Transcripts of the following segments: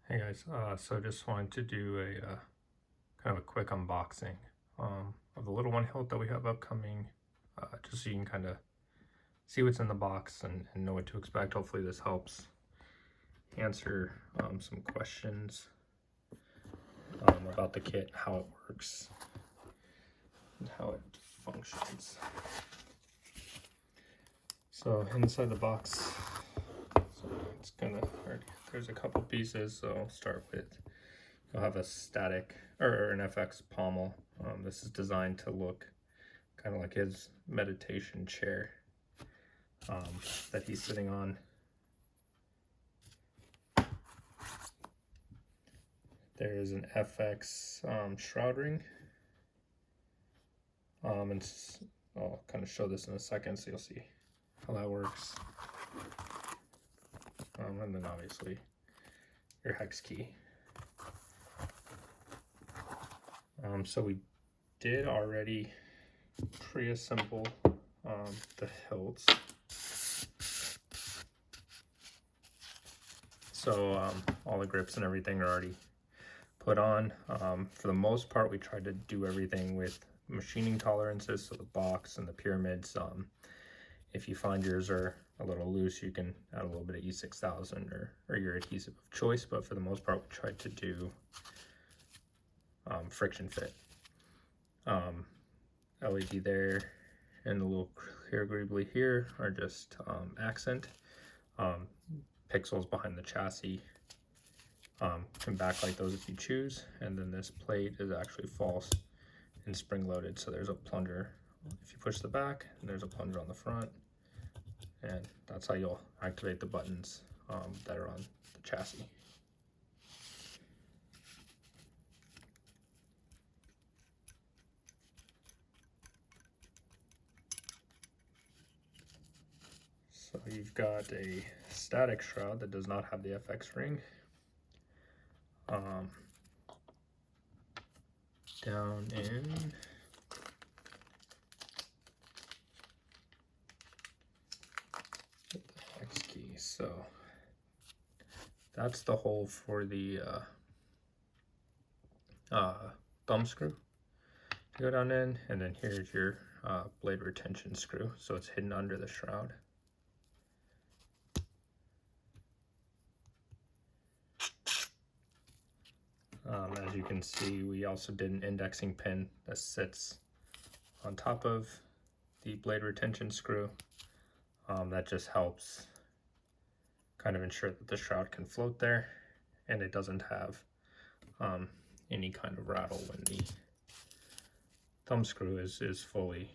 Hey guys, so just wanted to do a kind of a quick unboxing of the little one hilt that we have upcoming, just so you can kind of see what's in the box and know what to expect. Hopefully this helps answer some questions about the kit, how it works, and how it functions. So inside the box, so it's gonna, there's a couple pieces, so I'll start with, you'll have a static or an FX pommel. This is designed to look kind of like his meditation chair that he's sitting on. There is an FX shroud ring, and I'll kind of show this in a second so you'll see how that works. And then obviously your hex key. So we did already pre-assemble the hilts. So all the grips and everything are already put on. For the most part, we tried to do everything with machining tolerances, so the box and the pyramids. If you find yours are a little loose, you can add a little bit of E6000 or your adhesive of choice, but for the most part, we tried to do friction fit. LED there and the little clear greebly here are just accent. Pixels behind the chassis can backlight those if you choose, and then this plate is actually false and spring loaded, so there's a plunger if you push the back, and there's a plunger on the front, and that's how you'll activate the buttons that are on the chassis. So you've got a static shroud that does not have the FX ring. Down in the hex key, so that's the hole for the thumb screw to go down in, and then here's your blade retention screw, so it's hidden under the shroud. As you can see, we also did an indexing pin that sits on top of the blade retention screw. That just helps kind of ensure that the shroud can float there and it doesn't have any kind of rattle when the thumb screw is fully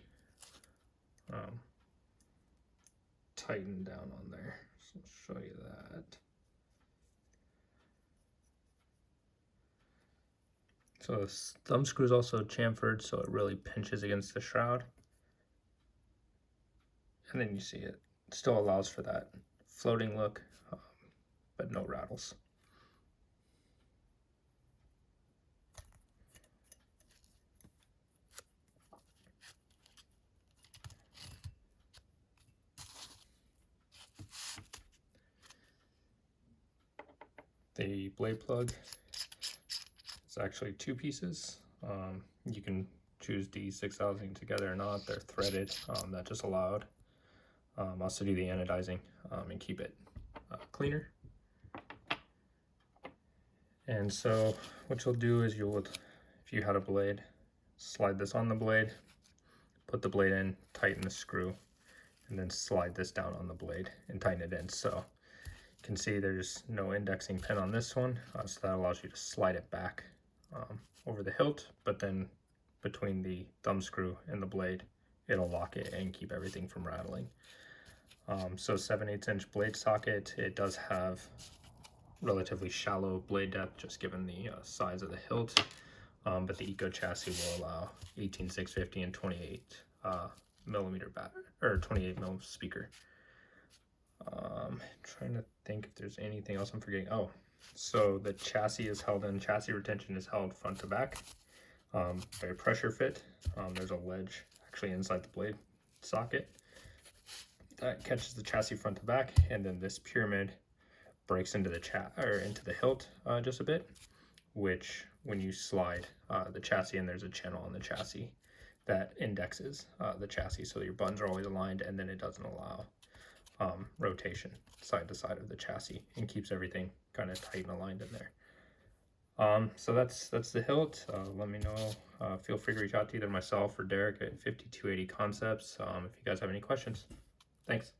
tightened down on there. So I'll show you that. So the thumb screw is also chamfered, so it really pinches against the shroud. And then you see it still allows for that floating look, but no rattles. The blade plug is actually two pieces. You can choose D6000 together or not. They're threaded. That just allowed us to do the anodizing and keep it cleaner. And so what you'll do is if you had a blade, slide this on the blade, put the blade in, tighten the screw, and then slide this down on the blade and tighten it in. So you can see there's no indexing pin on this one, so that allows you to slide it back over the hilt, but then between the thumb screw and the blade, it'll lock it and keep everything from rattling. So 7/8 inch blade socket. It does have relatively shallow blade depth just given the size of the hilt, but the Eco chassis will allow 18-650 and 28 millimeter 28 mil speaker. Trying to think if there's anything else I'm forgetting. Oh, so the chassis is held in, chassis retention is held front to back. Very pressure fit. There's a ledge actually inside the blade socket that catches the chassis front to back, and then this pyramid breaks into the into the hilt just a bit, which when you slide the chassis in, there's a channel on the chassis that indexes the chassis, so your buttons are always aligned, and then it doesn't allow rotation side to side of the chassis and keeps everything kind of tight and aligned in there. So that's the hilt. Let me know. Feel free to reach out to either myself or Derek at 5280 Concepts if you guys have any questions. Thanks.